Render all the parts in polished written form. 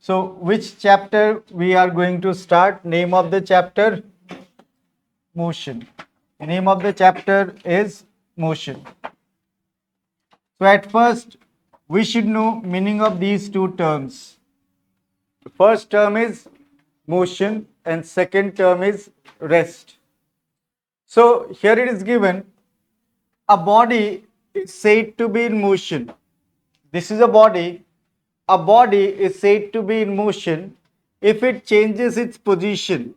So which chapter we are going to start? Name of the chapter? Motion. The name of the chapter is motion. So at first we should know meaning of these two terms. The first term is motion and second term is rest. So here it is given, a body is said to be in motion. This is a body. A body is said to be in motion if it changes its position.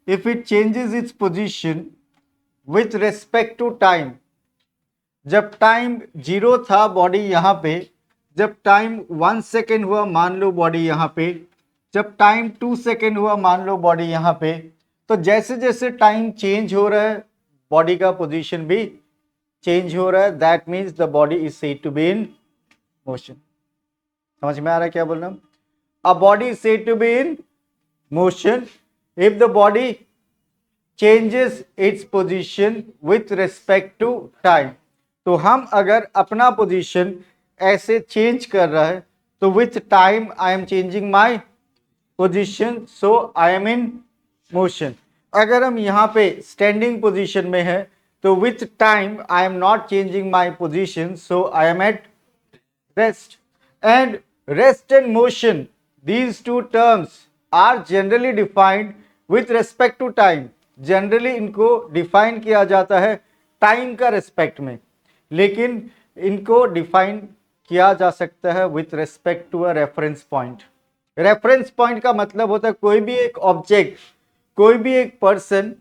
If it changes its position with respect to time. जब time 0 था body यहाँ पे, जब time 1 second हुआ मान लो body यहाँ पे, जब टाइम 2 सेकेंड हुआ मान लो बॉडी यहाँ पे, तो जैसे जैसे टाइम चेंज हो रहा है बॉडी का पोजीशन भी चेंज हो रहा है. That means the body is said to be in motion. समझ में आ रहा है क्या बोल रहा हूँ? A body is said to be in motion if the body changes its position with respect to time. तो हम अगर अपना पोजीशन ऐसे चेंज कर रहा है तो with time I am changing my position, so I am in motion. अगर हम यहाँ पे स्टैंडिंग पोजीशन में है तो with time I am not changing my position, so I am at rest. And rest and motion, these two terms are generally defined with respect to time. Generally इनको define किया जाता है time का respect में, लेकिन इनको define किया जा सकता है with respect to a reference point. Reference point का मतलब होता है कोई भी एक ऑब्जेक्ट, कोई भी एक पर्सन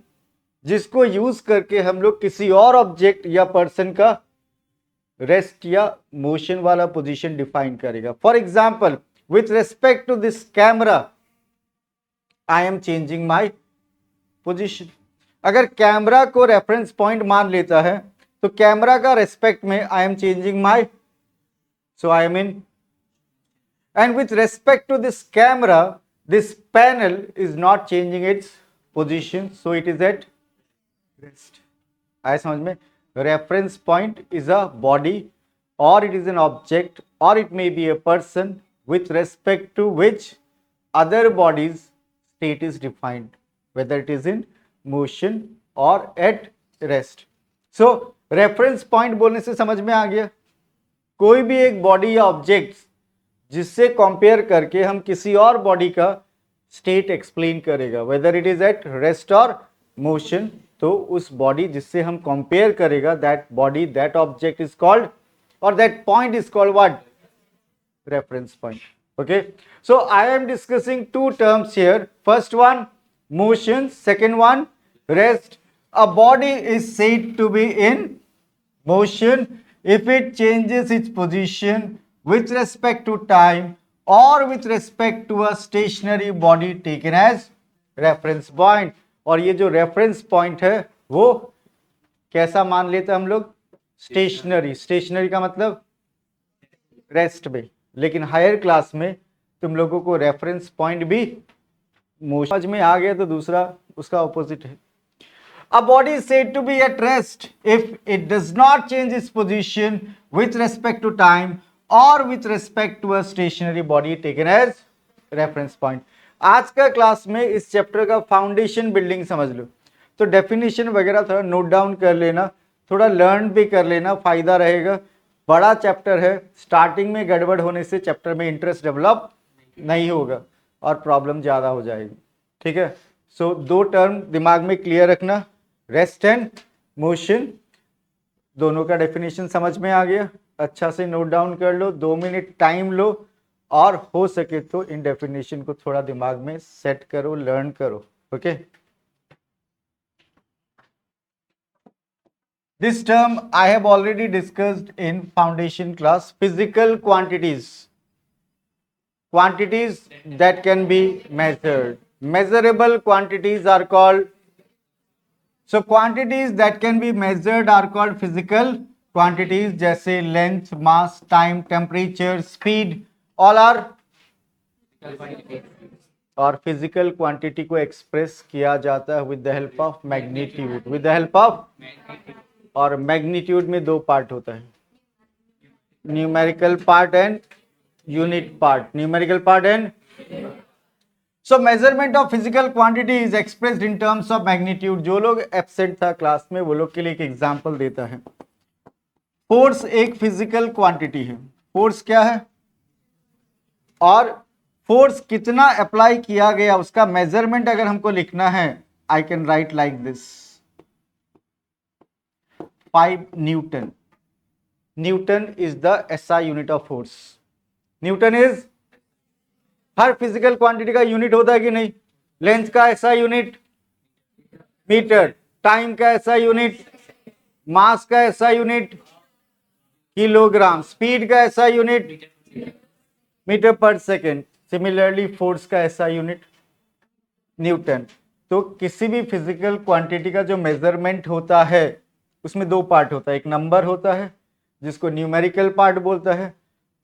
जिसको यूज करके हम लोग किसी और ऑब्जेक्ट या पर्सन का रेस्ट या मोशन वाला पोजीशन डिफाइन करेगा. For example, with respect to this camera I am changing my position. अगर कैमरा को रेफरेंस पॉइंट मान लेता है तो कैमरा का रेस्पेक्ट में I am changing my, so I am in. And with respect to this camera this panel is not changing its position, so it is at rest. आए समझ में? Reference point is a body और it is an object और it may be a person with respect to which other bodies state is defined, whether it is in motion or at rest. So reference point बोलने से समझ में आ गया, कोई भी एक बॉडी या ऑब्जेक्ट जिससे कंपेयर करके हम किसी और बॉडी का स्टेट एक्सप्लेन करेगा, whether it is at rest और मोशन, तो उस बॉडी जिससे हम कंपेयर करेगा that body, that object is called और that point is called what? Reference point. Okay, so I am discussing two terms here. First one motion, second one rest. A body is said to be in motion if it changes its position with respect to time or with respect to a stationary body taken as reference point. और ये जो reference point है वो कैसा मान लेते हैं हम लोग? स्टेशनरी. स्टेशनरी का मतलब रेस्ट में, लेकिन हायर क्लास में तुम लोगों को रेफरेंस पॉइंट भी मोशन समझ में आ गया तो दूसरा उसका ऑपोजिट है. A body is said to be at rest if it does not change its position with respect to time और with respect to a stationary body taken as reference point. आज का क्लास में इस chapter का foundation building समझ लो, तो definition वगैरह थोड़ा नोट डाउन कर लेना, थोड़ा लर्न भी कर लेना, फायदा रहेगा. बड़ा चैप्टर है, स्टार्टिंग में गड़बड़ होने से चैप्टर में इंटरेस्ट डेवलप नहीं होगा और प्रॉब्लम ज़्यादा हो जाएगी. ठीक है, सो दो टर्म दिमाग में क्लियर रखना, रेस्ट एंड मोशन, दोनों का डेफिनेशन समझ में आ गया. अच्छा से नोट डाउन कर लो, 2 मिनट टाइम लो और हो सके तो इन डेफिनेशन को थोड़ा दिमाग में सेट करो, लर्न करो. Okay, this term I have already discussed in foundation class. Physical quantities, quantities that can be measured. Measurable quantities are called, so quantities that can be measured are called physical quantities. जैसे length, mass, time, temperature, speed, all are और physical quantity को express किया जाता है with the help of magnitude. With the help of, और magnitude में दो part होता है, numerical part and unit part, numerical part and so measurement of physical quantity is expressed in terms of magnitude. जो लोग एब्सेंट था class में वो लोग के लिए एक एग्जांपल देता है. फोर्स एक फिजिकल क्वांटिटी है. फोर्स क्या है और फोर्स कितना अप्लाई किया गया उसका मेजरमेंट अगर हमको लिखना है, I can write like this 5 Newton. Newton is the SI unit of force. Newton is, her physical quantity का यूनिट होता है कि नहीं? लेंथ का एसआई यूनिट मीटर, टाइम का एसआई यूनिट, मास का एसआई यूनिट किलोग्राम, स्पीड का एसआई यूनिट मीटर पर सेकेंड. सिमिलरली फोर्स का एसआई यूनिट न्यूटन. तो किसी भी फिजिकल क्वांटिटी का जो मेजरमेंट होता है उसमें दो पार्ट होता है. एक नंबर होता है जिसको न्यूमेरिकल पार्ट बोलता है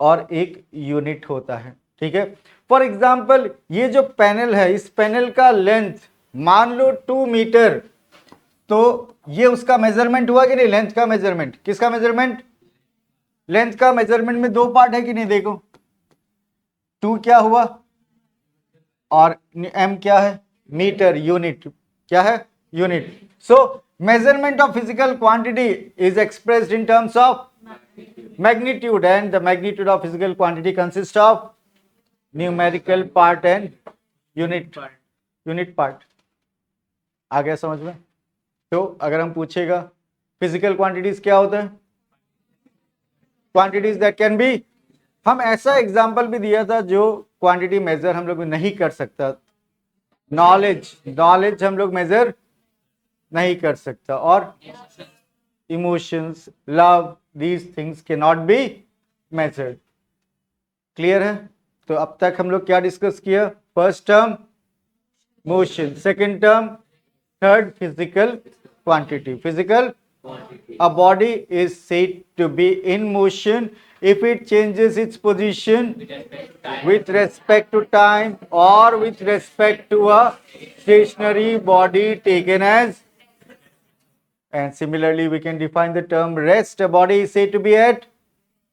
और एक यूनिट होता है. ठीक है. फॉर एग्जाम्पल ये जो पैनल है, इस पैनल का लेंथ मान लो 2 मीटर, तो ये उसका मेजरमेंट हुआ कि नहीं? लेंथ का मेजरमेंट. किसका मेजरमेंट? लेंथ का मेजरमेंट में दो पार्ट है कि नहीं? देखो 2 क्या हुआ और m क्या है? Metre, unit. क्या है? Unit. So measurement of physical quantity is expressed in terms of magnitude, and the magnitude of physical quantity consists of numerical part and unit part. आ गया समझ में? तो अगर हम पूछेगा फिजिकल क्वांटिटीज क्या होता है? क्वांटिटीज दैट कैन बी, हम ऐसा एग्जांपल भी दिया था जो क्वांटिटी मेजर हम लोग नहीं कर सकता. नॉलेज हम लोग मेजर नहीं कर सकता, और emotions, love, these things can not be measured. Clear है? तो अब तक हम लोग क्या डिस्कस किया? First term motion, second term, third physical quantity. Physical, a body is said to be in motion if it changes its position with respect to time or with respect to a stationary body taken as. And similarly we can define the term rest. A body is said to be at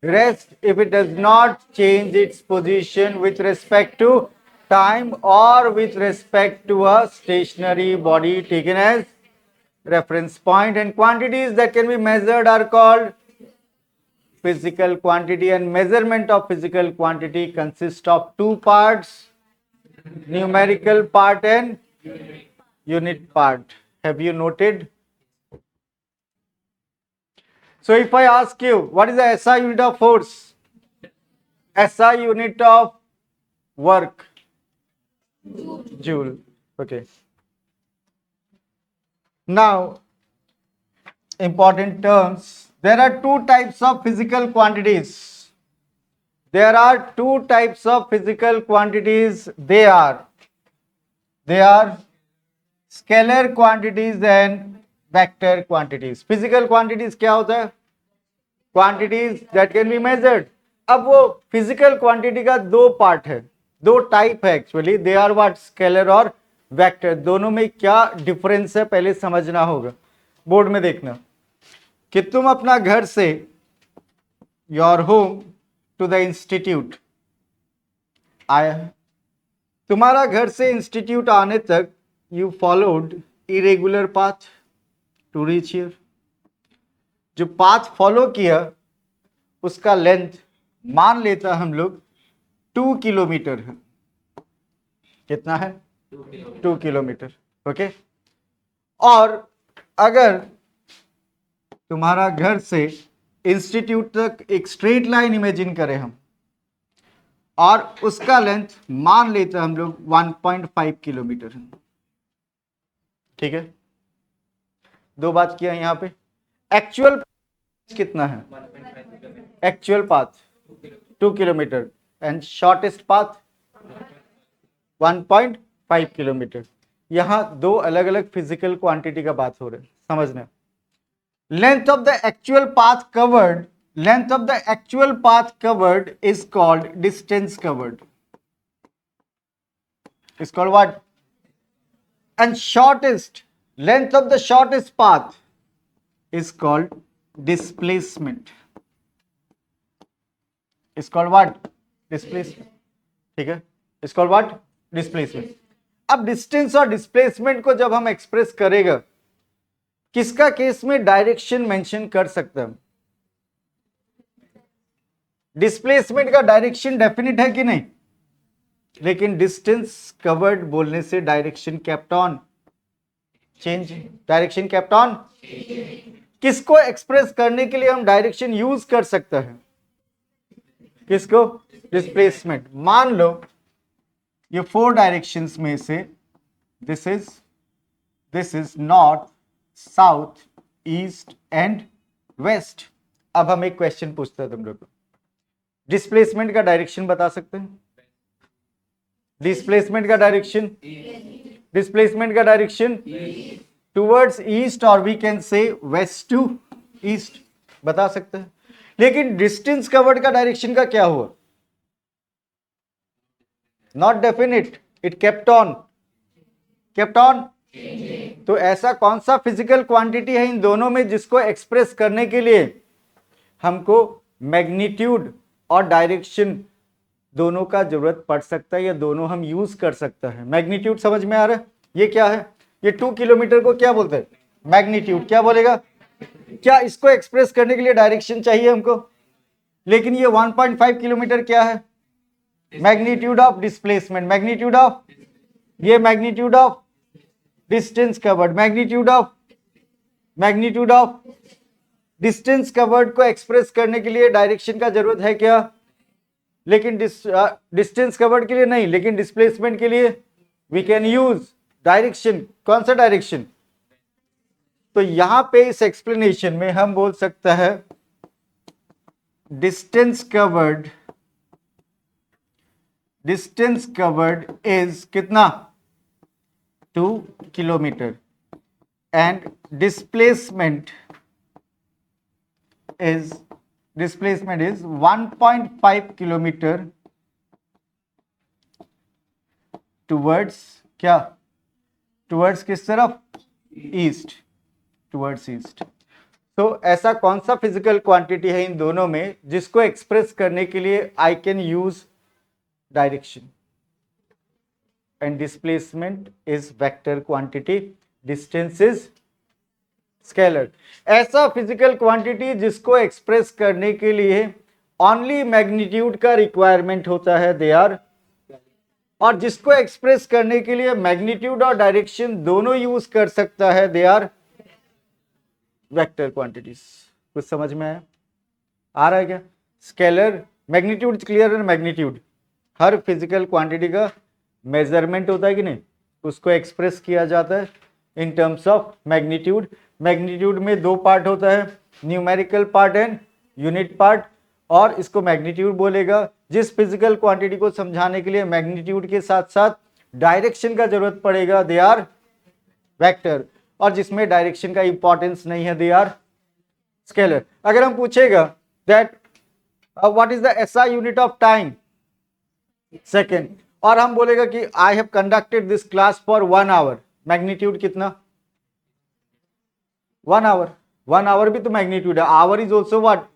rest if it does not change its position with respect to time or with respect to a stationary body taken as reference point. And quantities that can be measured are called physical quantity, and measurement of physical quantity consists of two parts, numerical part and unit part. Have you noted? So if I ask you what is the SI unit of force, SI unit of work, joule. Okay. Now, important terms. There are two types of physical quantities. There are two types of physical quantities. They are scalar quantities and vector quantities. Physical quantities क्या होता है? Quantities that can be measured. अब वो physical quantity का दो part है, दो type है actually. They are what? Scalar और वेक्टर. दोनों में क्या डिफरेंस है पहले समझना होगा. बोर्ड में देखना कि तुम अपना घर से, your home to the institute आया, तुम्हारा घर से इंस्टीट्यूट आने तक you followed irregular path to reach here. जो पाथ फॉलो किया उसका लेंथ मान लेता हम लोग 2 किलोमीटर है. कितना है? 2 किलोमीटर. ओके. और अगर तुम्हारा घर से इंस्टीट्यूट तक एक स्ट्रेट लाइन इमेजिन करें हम, और उसका लेंथ मान लेते हम लोग 1.5 किलोमीटर है. ठीक है. दो बात किया यहां पे. एक्चुअल कितना है? Actual path 2 kilometre and shortest path 1.5 kilometre. यहां दो अलग अलग फिजिकल क्वांटिटी का बात हो रहा है. समझना. Length of the actual path covered, length of the actual path covered is called distance covered. Is called what? And shortest, length of the shortest path is called displacement. Is called what? Displacement, ठीक है, it's called what, displacement. अब distance और displacement को जब हम express करेगा, किसका case में डायरेक्शन मेंशन कर सकते हैं? डिस्प्लेसमेंट का डायरेक्शन डेफिनिट है कि नहीं, लेकिन डिस्टेंस कवर्ड बोलने से direction kept on change, direction kept on. किसको एक्सप्रेस करने के लिए हम डायरेक्शन यूज कर सकते हैं? किसको? डिस्प्लेसमेंट। मान लो ये 4 डायरेक्शंस में से this is north, south, east and west. अब हम एक क्वेश्चन पूछते हैं तुम लोग को, डिस्प्लेसमेंट का डायरेक्शन बता सकते हैं? डिस्प्लेसमेंट का डायरेक्शन, डिस्प्लेसमेंट का डायरेक्शन टुवर्ड्स ईस्ट और we can say west to east, बता सकते हैं। लेकिन डिस्टेंस कवर्ड का डायरेक्शन का क्या हुआ? Not definite, it kept on तो ऐसा कौन सा फिजिकल क्वांटिटी है इन दोनों में जिसको एक्सप्रेस करने के लिए हमको मैग्नीट्यूड और डायरेक्शन दोनों का जरूरत पड़ सकता है, या दोनों हम यूज कर सकते हैं? मैग्नीट्यूड समझ में आ रहा है? ये क्या है? ये 2 किलोमीटर को क्या बोलते हैं? मैग्नीट्यूड। क्या बोलेगा? क्या इसको एक्सप्रेस करने के लिए डायरेक्शन चाहिए हमको? लेकिन ये 1.5 किलोमीटर क्या है? Magnitude of displacement, magnitude of, ये magnitude of distance covered, magnitude of distance covered को एक्सप्रेस करने के लिए डायरेक्शन का जरूरत है क्या? लेकिन डिस्टेंस कवर्ड के लिए नहीं, लेकिन डिस्प्लेसमेंट के लिए वी कैन यूज डायरेक्शन। कौन सा डायरेक्शन? तो यहां पे इस एक्सप्लेनेशन में हम बोल सकते हैं डिस्टेंस कवर्ड इज कितना? 2 kilometre and displacement is 1.5 kilometre towards क्या? टुवर्ड्स किस तरफ? East, towards east. तो ऐसा कौन सा फिजिकल क्वांटिटी है इन दोनों में जिसको एक्सप्रेस करने के लिए I can use direction? And displacement is vector quantity, distance is scalar. ऐसा फिजिकल क्वांटिटी जिसको एक्सप्रेस करने के लिए ओनली मैग्नीट्यूड का रिक्वायरमेंट होता है, दे आर, और जिसको एक्सप्रेस करने के लिए मैग्नीट्यूड और डायरेक्शन दोनों यूज कर सकता है, दे आर वेक्टर क्वांटिटीज। कुछ समझ में आ रहा है क्या? स्केलर, मैग्नीट्यूड क्लियर है? मैग्नीट्यूड हर फिजिकल क्वांटिटी का मेजरमेंट होता है कि नहीं, उसको एक्सप्रेस किया जाता है in terms of magnitude. Magnitude में 2 पार्ट होता है, numerical part and unit part, और इसको मैग्नीट्यूड बोलेगा जिस फिजिकल क्वांटिटी को समझाने के लिए मैग्नीट्यूड के साथ साथ डायरेक्शन का जरूरत पड़ेगा, दे आर वेक्टर, और जिसमें डायरेक्शन का इंपॉर्टेंस नहीं है, दे आर स्केलर। अगर हम पूछेगा that what is the SI unit of time, second, और हम बोलेगा कि I have conducted this class for 1 hour, magnitude कितना? 1 आवर। 1 आवर भी तो मैग्नीट्यूड है, hour is also what?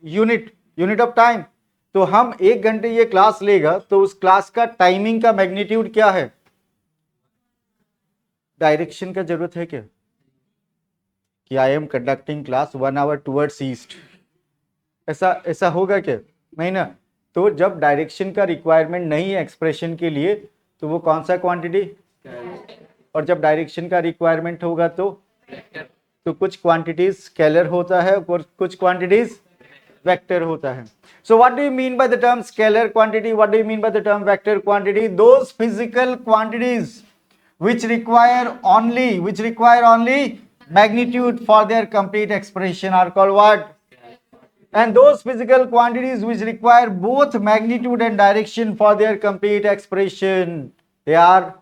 Unit of time. तो हम 1 घंटे ये क्लास लेगा तो उस क्लास का टाइमिंग का मैग्नीट्यूड क्या है? डायरेक्शन का जरूरत है क्या कि I am conducting class 1 hour towards east? ऐसा होगा क्या? नहीं ना। तो जब डायरेक्शन का रिक्वायरमेंट नहीं है एक्सप्रेशन के लिए तो वो कौन सा क्वांटिटी? और जब डायरेक्शन का रिक्वायरमेंट होगा तो कुछ क्वांटिटीज स्केलर होता है और कुछ क्वांटिटीज वेक्टर होता है। So what do you mean by the term scalar quantity? What do you mean by the term vector quantity? Those physical quantities which require only magnitude for their complete expression are called what? And those physical quantities which require both magnitude and direction for their complete expression, they are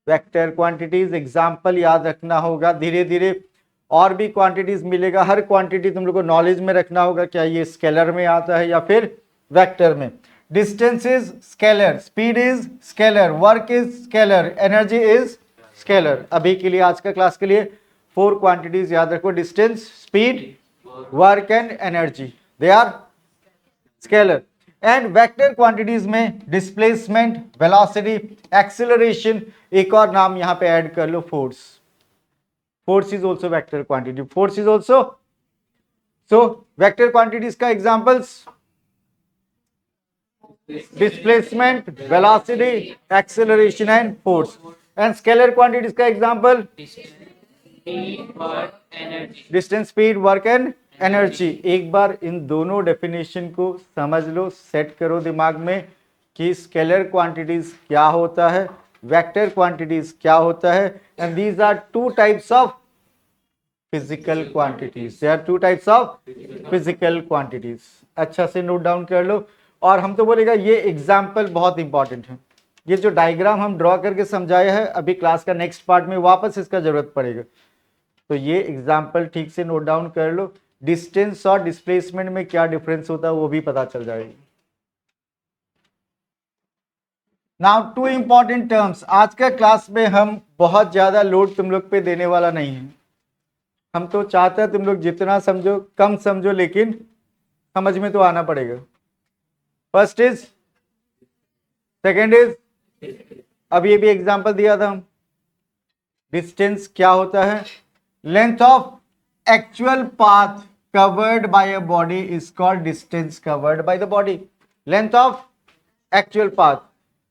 vector quantities. Example याद रखना होगा, धीरे धीरे और भी quantities मिलेगा। हर quantity तुम लोग को नॉलेज में रखना होगा, क्या ये स्केलर में आता है या फिर वेक्टर में। Distance is scalar, speed is scalar, work is scalar, energy is scalar. अभी के लिए, आज का क्लास के लिए 4 क्वांटिटीज याद रखो, distance, speed, work and energy, they are scalar. And vector quantities में डिस्प्लेसमेंट, वेलोसिटी, एक्सीलरेशन, एक और नाम यहां पे ऐड कर लो, force. Force is also vector quantity. Force is also. So vector quantities का examples displacement, velocity, acceleration and force. And scalar quantities का example distance, speed, work and energy. एक बार इन दोनों डेफिनेशन को समझ लो, सेट करो दिमाग में कि स्केलर क्वांटिटीज क्या होता है, वेक्टर क्वांटिटीज क्या होता है. And these are two types of physical quantities. They are two types of physical quantities. अच्छा से नोट डाउन कर लो. और हम तो बोलेगा ये एग्जाम्पल बहुत इंपॉर्टेंट है. ये जो डायग्राम हम ड्रॉ करके समझाया है, अभी क्लास का नेक्स्ट पार्ट में वापस इसका जरूरत पड़ेगा. तो ये एग्जाम्पल ठीक से नोट डाउन कर लो. डिस्टेंस और डिस्प्लेसमेंट में क्या डिफरेंस होता है वो भी पता चल जाएगा. Now two important terms. आज का क्लास में हम बहुत ज्यादा लोड तुम लोग पे देने वाला नहीं है. हम तो चाहते हैं तुम लोग जितना समझो कम समझो, लेकिन समझ में तो आना पड़ेगा. फर्स्ट इज, सेकेंड इज, अब ये भी एग्जांपल दिया था हम. डिस्टेंस क्या होता है? Length of actual path covered by a body is called distance covered by the body. Length of actual path.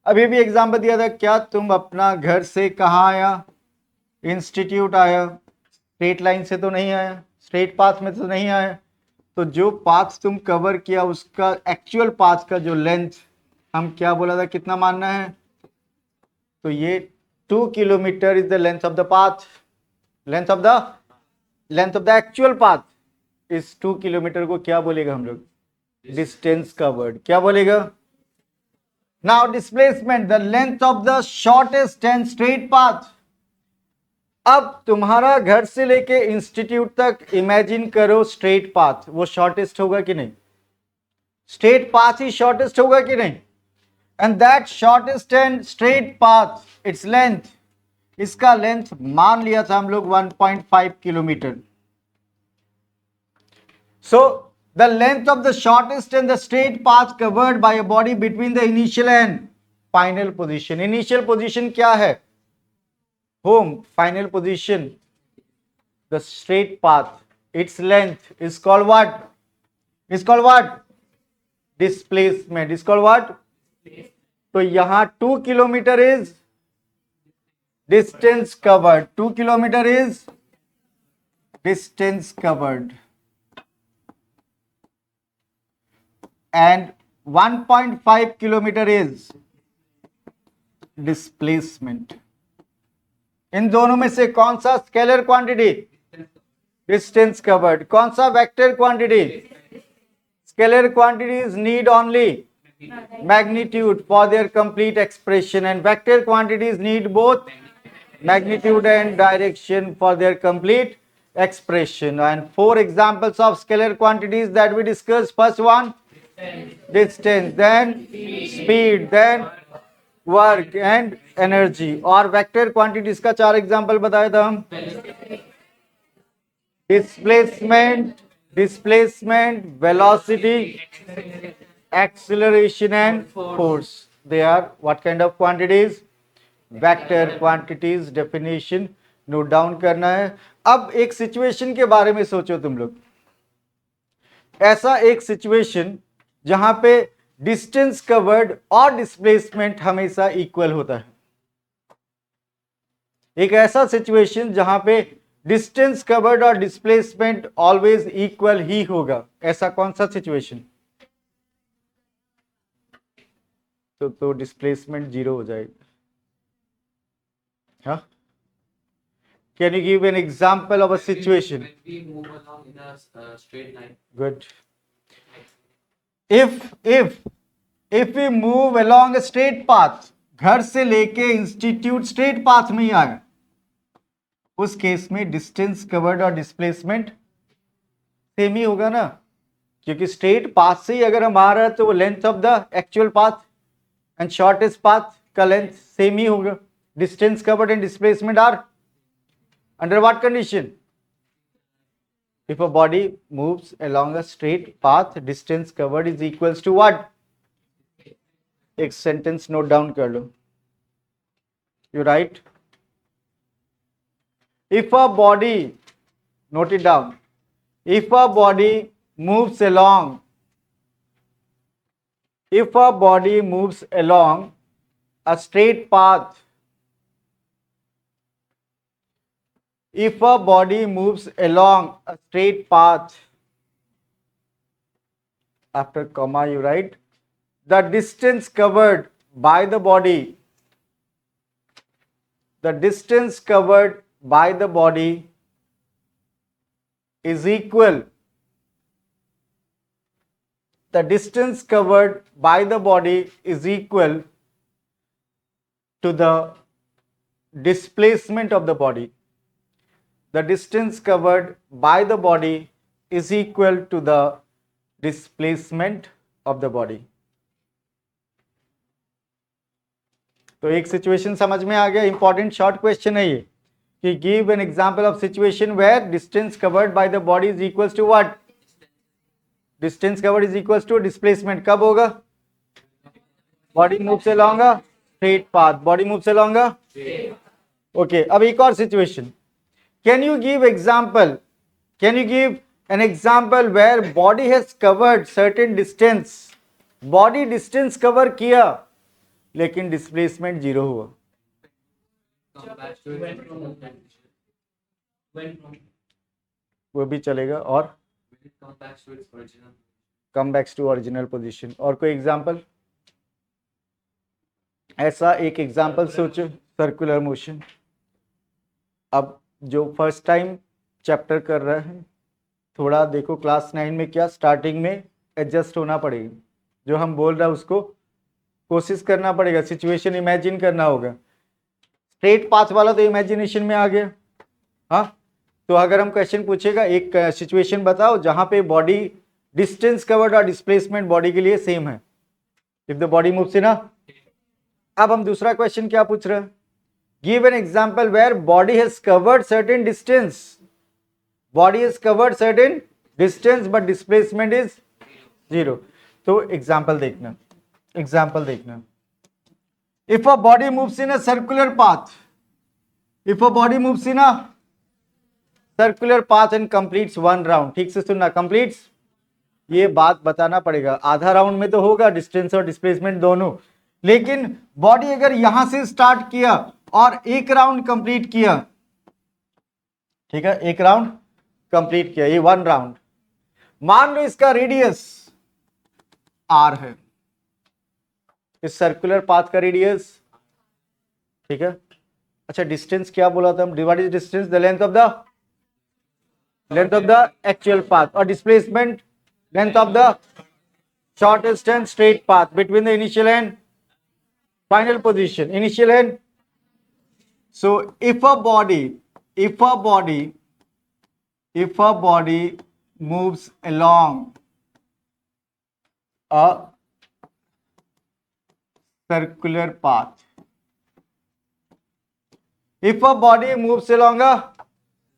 अभी भी एग्जाम्पल दिया था. क्या तुम अपना घर से कहाँ आया? इंस्टीट्यूट आया. स्ट्रेट लाइन से तो नहीं आया, स्ट्रेट पाथ में तो नहीं आया. तो जो पाथ तुम कवर किया उसका एक्चुअल पाथ का जो लेंथ हम क्या बोला था, कितना मानना है? तो ये 2 kilometre is the length of the path. Length of the actual path इस 2 किलोमीटर को क्या बोलेगा हम लोग? Distance covered. क्या बोलेगा? Now displacement, the length of the shortest and straight path. अब तुम्हारा घर से लेके इंस्टीट्यूट तक इमेजिन करो स्ट्रेट पाथ, वो शॉर्टेस्ट होगा कि नहीं? स्ट्रेट पाथ ही शॉर्टेस्ट होगा कि नहीं? And that shortest and straight path, its length, इसका लेंथ मान लिया था हम लोग 1.5 kilometre. So the length of the shortest and the straight path covered bye a body between the initial and final position. Initial position क्या है? Home. Final position the straight path. Its length is called what? Is called what? Displacement. Is called what? तो यहां 2 kilometre is distance covered. 2 kilometer is distance covered and 1.5 kilometer is displacement. इन दोनों में से कौन सा scalar quantity? Distance covered. कौन सा vector quantity? Scalar quantities need only magnitude for their complete expression and vector quantities need both magnitude and direction for their complete expression. And 4 examples of scalar quantities that we discussed. First one, distance, then speed, then work and energy. और vector quantities का 4 example बताया था हम. displacement, velocity, acceleration and force. They are what kind of quantities? Vector quantities. Definition note down करना है. अब एक situation के बारे में सोचो तुम लोग. ऐसा एक सिचुएशन जहां पे डिस्टेंस कवर्ड और डिस्प्लेसमेंट हमेशा इक्वल होता है. एक ऐसा सिचुएशन जहां पे डिस्टेंस कवर्ड और डिस्प्लेसमेंट ऑलवेज इक्वल ही होगा. ऐसा कौन सा सिचुएशन? तो डिस्प्लेसमेंट 0 हो जाएगा. Huh? Can you give an example of a situation? When we move along in a straight line. Good. If we move along a straight path, घर से लेके इंस्टीट्यूट स्ट्रेट पाथ में ही आए, उस केस में डिस्टेंस कवर्ड और displacement same ही होगा ना, क्योंकि स्ट्रेट पाथ से ही अगर हम आ रहे हैं तो वो length of the actual path and shortest path का लेंथ सेम ही होगा. Distance covered and displacement are under what condition? If a body moves along a straight path, distance covered is equals to what? एक sentence note down कर लो. You write, if a body, note it down, if a body moves along, if a body moves along a straight path, if a body moves along a straight path, after comma you write, the distance covered by the body, the distance covered by the body is equal, the distance covered by the body is equal to the displacement of the body. The distance covered by the body is equal to the displacement of the body. तो एक situation समझ में आ गया. Important short question है ये कि give an example of situation where distance covered by the body is equals to what. Distance covered is equals to displacement. कब होगा? Body moves along a straight path. Body moves along a. Okay, अब एक और situation. Can you give example, can you give an example where body has covered certain distance. Body distance cover किया लेकिन displacement zero हुआ. Come back to its original condition. वो भी चलेगा. और When it comes back to its original. Come backs to original position. और कोई example? ऐसा एक एग्जांपल सोचो. Circular motion. अब जो फर्स्ट टाइम चैप्टर कर रहे हैं, थोड़ा देखो क्लास 9 में क्या स्टार्टिंग में एडजस्ट होना पड़ेगा. जो हम बोल रहे हैं उसको कोशिश करना पड़ेगा. सिचुएशन इमेजिन करना होगा. स्ट्रेट पाथ वाला तो इमेजिनेशन में आ गया. हाँ, तो अगर हम क्वेश्चन पूछेगा एक सिचुएशन बताओ जहां पे बॉडी डिस्टेंस कवर्ड और डिस्प्लेसमेंट बॉडी के लिए सेम है. If the body moves in. अब हम दूसरा क्वेश्चन क्या पूछ रहे हैं? Give an example where body has covered certain distance. Body has covered certain distance but displacement is zero. तो एग्जांपल देखना. एग्जाम्पल देखना. If a body moves in a circular path, if a body moves in a circular path and completes one round. ठीक से सुनना, completes. ये बात बताना पड़ेगा. आधा राउंड में तो होगा डिस्टेंस और डिस्प्लेसमेंट दोनों, लेकिन बॉडी अगर यहां से स्टार्ट किया और एक राउंड कंप्लीट किया, ठीक है, एक राउंड कंप्लीट किया, ये वन राउंड. मान लो इसका रेडियस आर है, इस सर्कुलर पाथ का रेडियस. ठीक है. अच्छा, डिस्टेंस क्या बोला था हम? Divide is distance the length of the actual path, और displacement length of the shortest and straight path between the initial and final position. Initial and. So if a body moves along a circular path, if a body moves along a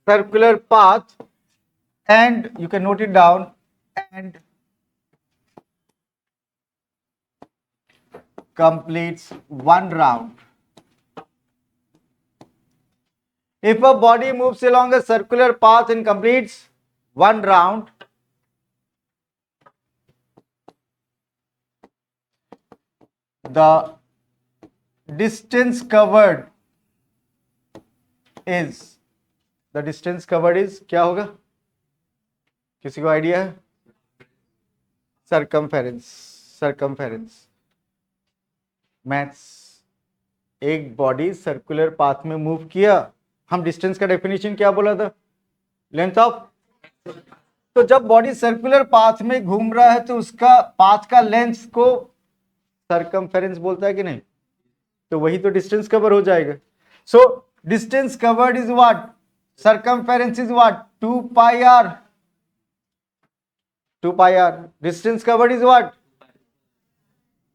circular path and you can note it down, and completes one round. If a body moves along a circular path and completes one round, the distance covered is, the distance covered is क्या होगा? किसी को idea है? Circumference. Maths. एक body circular path में move किया, हम distance का डेफिनेशन क्या बोला था? Length of. तो जब बॉडी सर्कुलर पाथ में घूम रहा है तो उसका पाथ का लेंथ को सरकमफेरेंस बोलता है कि नहीं? तो वही तो डिस्टेंस कवर हो जाएगा. So distance covered is what? Circumference is what? 2 pi r. Distance covered is what?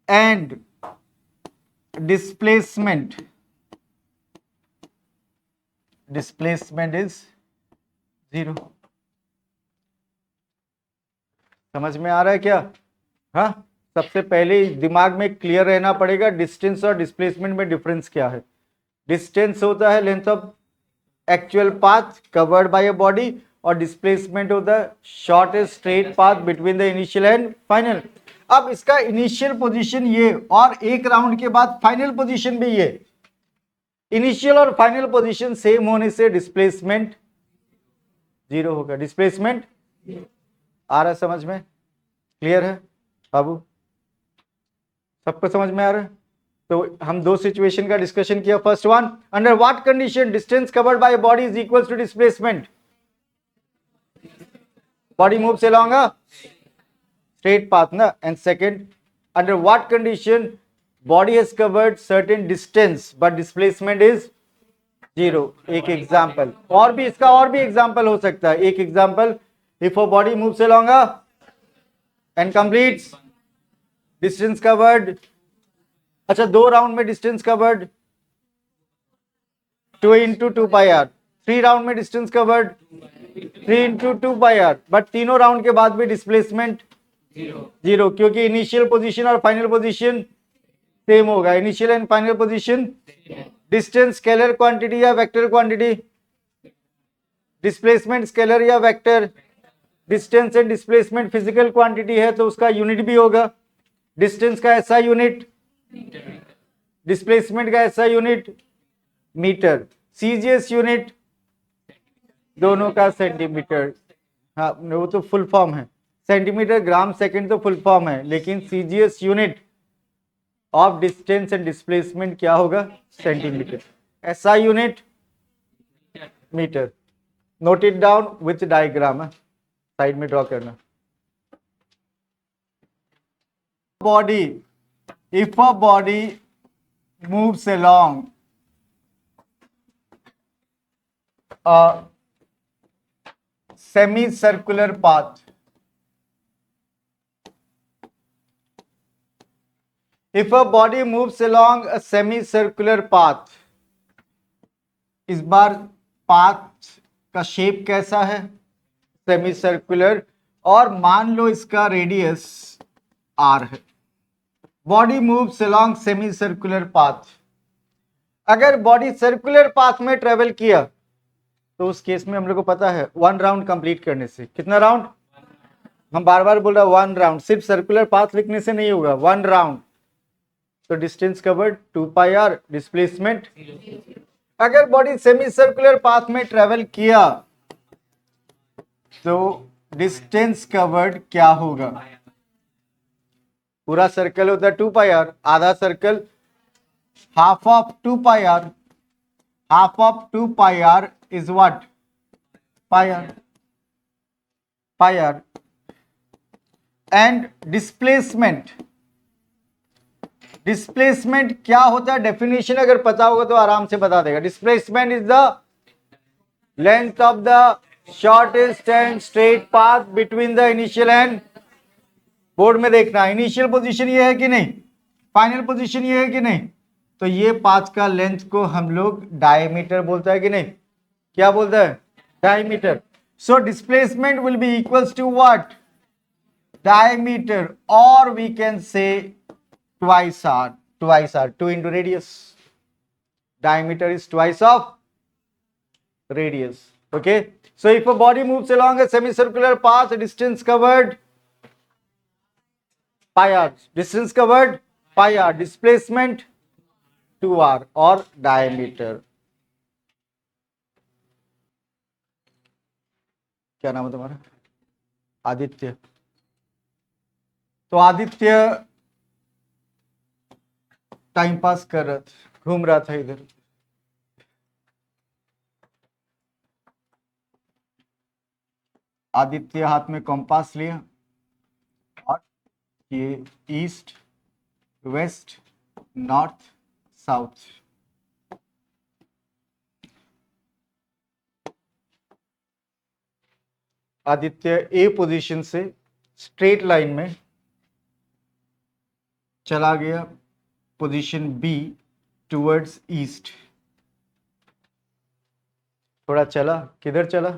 And displacement is 0. समझ में आ रहा है क्या? हाँ, सबसे पहले दिमाग में क्लियर रहना पड़ेगा डिस्टेंस और डिस्प्लेसमेंट में डिफरेंस क्या है। डिस्टेंस होता है length of actual path covered bye a body, और डिस्प्लेसमेंट होता है short straight path between the initial and final. अब इसका इनिशियल पोजीशन ये और एक राउंड के बाद फाइनल पोजीशन भी ये, इनिशियल और फाइनल पोजीशन सेम होने से डिस्प्लेसमेंट 0 होगा। डिस्प्लेसमेंट आ रहा है समझ में? क्लियर है बाबू? सबको समझ में आ रहा है? तो हम दो सिचुएशन का डिस्कशन किया। First one, under what condition distance covered by body is equal to displacement? Body moves along a straight path ना। and second, under what condition body has covered certain distance but displacement is 0? एक example, और भी इसका और भी example हो सकता है। एक example, if a body moves along a and completes distance covered, अच्छा 2 राउंड में distance covered 2 into 2 pi r, 3 round में distance covered 3 into 2 pi r, but तीनों राउंड के बाद भी डिस्प्लेसमेंट 0, क्योंकि इनिशियल पोजीशन और फाइनल पोजीशन सेम होगा। Initial and final position. Distance scalar quantity या वेक्टर क्वांटिटी? डिस्प्लेसमेंट स्केलर या vector? Distance and displacement physical quantity है तो उसका यूनिट भी होगा। डिस्टेंस का ऐसा यूनिट, डिस्प्लेसमेंट का ऐसा यूनिट मीटर, सीजीएस यूनिट दोनों का सेंटीमीटर। हाँ वो तो फुल फॉर्म है, सेंटीमीटर ग्राम सेकंड तो फुल फॉर्म है, लेकिन CGS unit of distance and displacement क्या होगा? सेंटीमीटर। ऐसा unit metre. Note it down with diagram है, साइड में ड्रॉ करना। Body, if a body moves along a semicircular path, if a body moves along a semicircular path, इस बार path का shape कैसा है? सेमीसर्कुलर, और मान लो इसका रेडियस r है। Body moves along semi circular path. अगर बॉडी सर्कुलर पाथ में ट्रेवल किया तो उस केस में हम लोग को पता है 1 राउंड कंप्लीट करने से, कितना राउंड? हम बार बार बोल रहे 1 राउंड, सिर्फ सर्कुलर पाथ लिखने से नहीं होगा, 1 राउंड। तो distance covered 2 pi r, displacement. अगर बॉडी सेमी सर्कुलर पाथ में ट्रेवल किया तो डिस्टेंस कवर्ड क्या होगा? पूरा सर्कल होता है 2 pi r, आधा circle half of 2 pi r, half of 2 pi r is what? pi r, pi r। And displacement, displacement क्या होता है? डेफिनेशन अगर पता होगा तो आराम से बता देगा। Displacement is the length of the shortest and straight path between the initial and, board में देखना इनिशियल पोजीशन ये है कि नहीं, फाइनल पोजीशन ये है कि नहीं, तो ये पाथ का लेंथ को हम लोग डायमीटर बोलता है कि नहीं? क्या बोलता है? Diameter. So displacement will be equals to what? Diameter, और we can say twice r, 2 into radius. Diameter is twice of radius. Okay, so if a body moves along a semicircular path, distance covered pi r, distance covered pi r, displacement 2r, और diameter क्या नाम है तुम्हारा? आदित्य। तो Aditya time pass कर रहा था, घूम रहा था इधर। आदित्य हाथ में कंपास लिया और ये east, west, north, south. Aditya A position से स्ट्रेट लाइन में चला गया पोजीशन बी टुवर्ड्स ईस्ट। थोड़ा चला, किधर चला?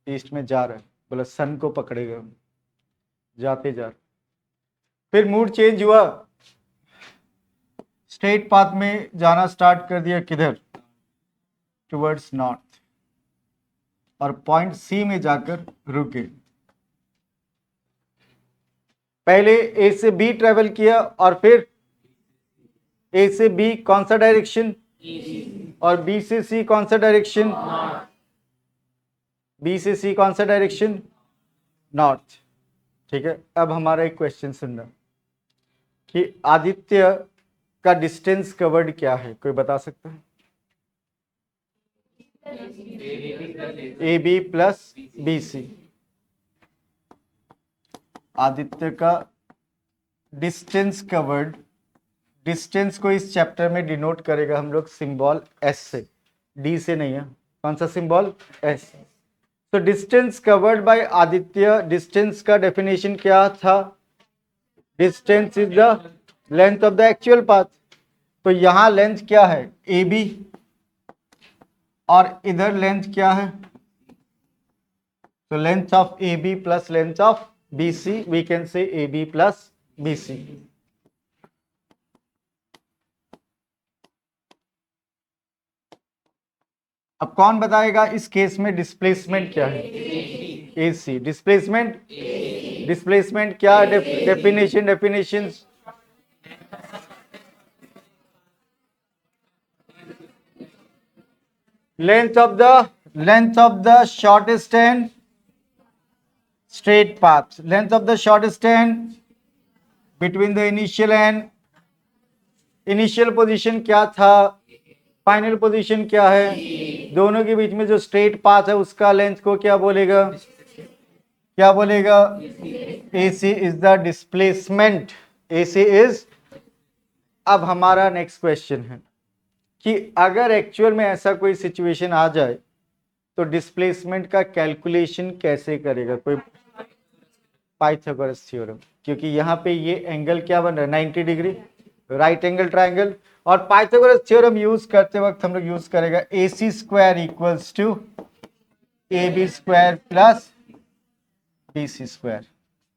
ईस्ट में जा रहा है, बोला सन को पकड़ेगा, जाते जा रहा। फिर मूड चेंज हुआ, स्ट्रेट पाथ में जाना स्टार्ट कर दिया, किधर, टुवर्ड्स नॉर्थ, और पॉइंट सी में जाकर रुके। पहले ए से बी ट्रेवल किया और फिर ए से बी कौन सा डायरेक्शन, और बी से सी कौन सा डायरेक्शन, बी से सी कौन सा डायरेक्शन, नॉर्थ। ठीक है, अब हमारा एक क्वेश्चन सुनना कि आदित्य का डिस्टेंस कवर्ड क्या है, कोई बता सकता है? A B plus B C. Aditya का डिस्टेंस कवर्ड, डिस्टेंस को इस चैप्टर में डिनोट करेगा हम लोग सिंबल एस से, डी से नहीं है। कौन सा सिंबल, एस। तो distance covered bye Aditya, distance का डेफिनेशन क्या था, distance is the length of the actual path. तो यहां लेंथ क्या है, ए बी, और इधर लेंथ क्या है, तो length of A B plus length of B C, we can say A B plus B C. अब कौन बताएगा इस केस में डिस्प्लेसमेंट क्या है, ए सी। डिस्प्लेसमेंट, डिस्प्लेसमेंट क्या, definition, length of the shortest and straight path, length of the shortest end between the initial and initial position क्या था, फाइनल पोजीशन क्या है, दोनों के बीच में जो स्ट्रेट पाथ है उसका लेंथ को क्या बोलेगा, क्या बोलेगा, AC is the displacement, AC is. अब हमारा नेक्स्ट क्वेश्चन है कि अगर एक्चुअल में ऐसा कोई सिचुएशन आ जाए तो डिस्प्लेसमेंट का कैलकुलेशन कैसे करेगा कोई, पाइथागोरस थ्योरम, क्योंकि यहाँ पे ये एंगल क्या बन रहा है, 90 डिग्री, राइट एंगल ट्राइंगल। और पाइथागोरस थ्योरम यूज करते वक्त हम लोग यूज करेगा AC square equals to AB square plus BC square,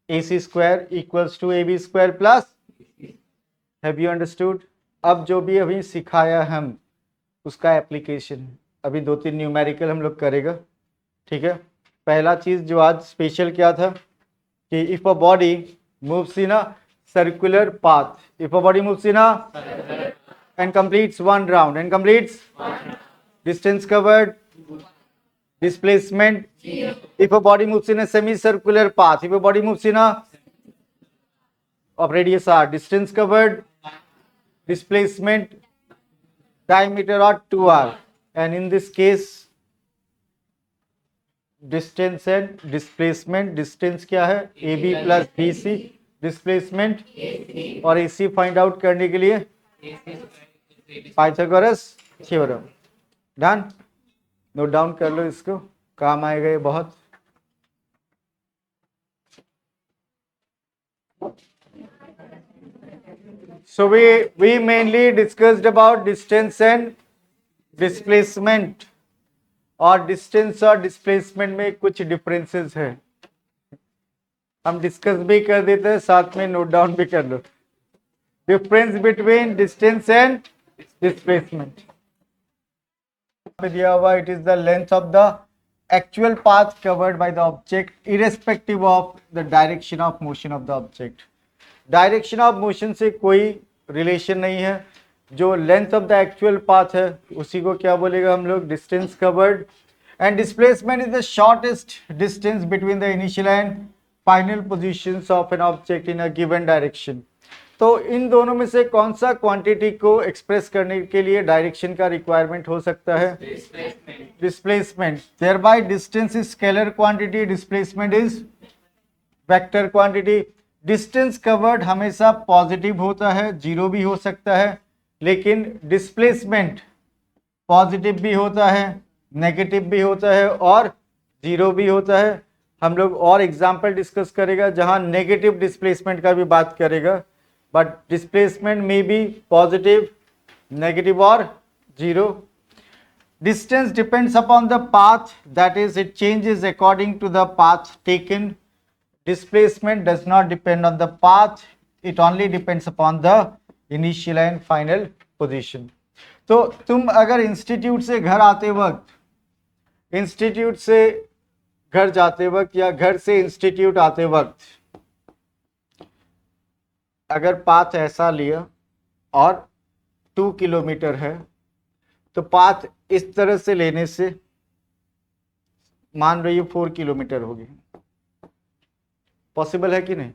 AC square equals to AB square plus, have you understood? अब जो भी अभी सिखाया हम उसका एप्लीकेशन, अभी 2-3 न्यूमेरिकल हम लोग करेगा। ठीक है, पहला चीज जो आज स्पेशल क्या था कि if a body moves in a circular path, if a body moves in a and completes one round and completes distance covered, displacement, if a body moves in a semicircular path, if a body moves in a of radius r, distance covered, displacement, diameter or 2r, and in this case distance and displacement, distance क्या है, AB plus BC, displacement और AC find out करने के लिए Pythagoras theorem. Done, note down कर लो, इसको काम आएगा ये बहुत। So we mainly discussed about distance and displacement, और डिस्टेंस और डिस्प्लेसमेंट में कुछ डिफरेंसेस है, हम डिस्कस भी कर देते हैं, साथ में नोट डाउन भी कर लो। Difference between distance and displacement दिया हुआ, it is the length of the actual path covered by the object irrespective of the direction of motion of the object. Direction of motion से कोई relation नहीं है, जो length of the actual path है उसी को क्या बोलेगा हम लोग, distance covered. And displacement is the shortest distance between the initial and final positions of an object in a given direction. तो इन दोनों में से कौन सा क्वांटिटी को एक्सप्रेस करने के लिए डायरेक्शन का रिक्वायरमेंट हो सकता है, displacement. Thereby distance is scalar quantity, displacement is vector quantity. Distance covered हमेशा पॉजिटिव होता है, जीरो भी हो सकता है, लेकिन डिस्प्लेसमेंट पॉजिटिव भी होता है, नेगेटिव भी होता है और जीरो भी होता है। हम लोग और एग्जाम्पल डिस्कस करेगा जहां नेगेटिव डिस्प्लेसमेंट का भी बात करेगा, बट डिस्प्लेसमेंट में भी पॉजिटिव, नेगेटिव और zero. Distance depends upon the path, that is it changes according to the path taken. Displacement does not depend on the path, it only depends upon the initial and final position. तो तुम अगर institute से घर आते वक्त, institute से घर जाते वक्त या घर से इंस्टीट्यूट आते वक्त अगर पाथ ऐसा लिया और 2 किलोमीटर है, तो पाथ इस तरह से लेने से मान रही 4 किलोमीटर होगी। पॉसिबल है कि नहीं?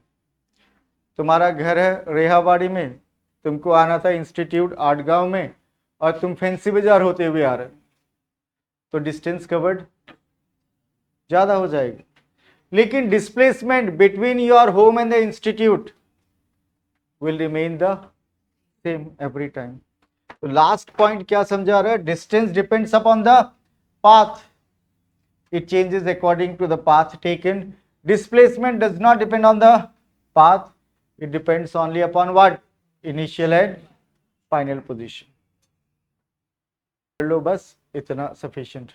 तुम्हारा घर है रेहाबाड़ी में, तुमको आना था इंस्टीट्यूट आटगांव में, और तुम फैंसी बाजार होते हुए आ रहे, तो डिस्टेंस कवर्ड ज़्यादा हो जाएगी। लेकिन displacement between your home and the institute will remain the same every time. तो लास्ट पॉइंट क्या समझा रहा है? Distance depends upon the path, it changes according to the path taken. Displacement does not depend on the path, it depends only upon what? Initial and final position. लो बस इतना sufficient।